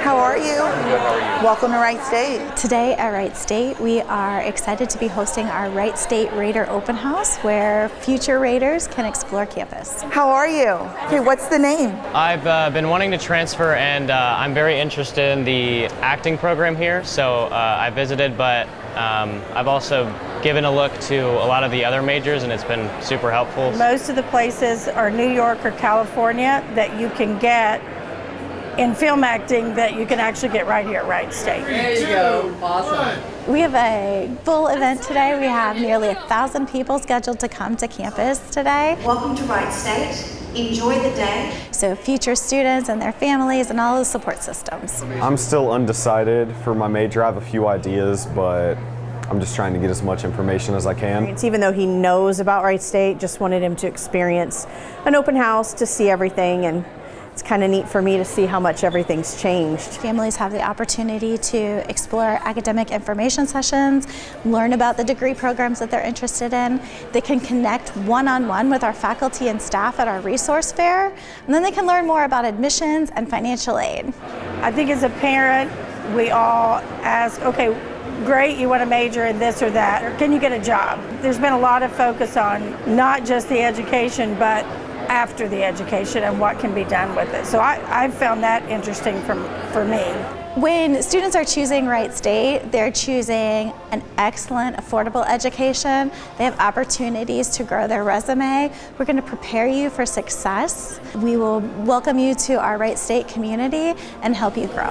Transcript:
How are you? Good, how are you? Welcome to Wright State. Today at Wright State, we are excited to be hosting our Wright State Raider Open House, where future Raiders can explore campus. How are you? Okay, what's the name? I've been wanting to transfer, and I'm very interested in the acting program here, so I visited, but I've also given a look to a lot of the other majors, and it's been super helpful. Most of the places are New York or California that you can get in film acting that you can actually get right here at Wright State. There you go. Awesome. We have a full event today. We have nearly 1,000 people scheduled to come to campus today. Welcome to Wright State. Enjoy the day. So future students and their families and all the support systems. I'm still undecided for my major. I have a few ideas, but I'm just trying to get as much information as I can. Even though he knows about Wright State, just wanted him to experience an open house to see everything, and it's kind of neat for me to see how much everything's changed. Families have the opportunity to explore academic information sessions, learn about the degree programs that they're interested in. They can connect one-on-one with our faculty and staff at our resource fair, and then they can learn more about admissions and financial aid. I think as a parent, we all ask, okay, great, you want to major in this or that, or can you get a job? There's been a lot of focus on not just the education, but after the education and what can be done with it. So I've found that interesting for me. When students are choosing Wright State, they're choosing an excellent, affordable education. They have opportunities to grow their resume. We're going to prepare you for success. We will welcome you to our Wright State community and help you grow.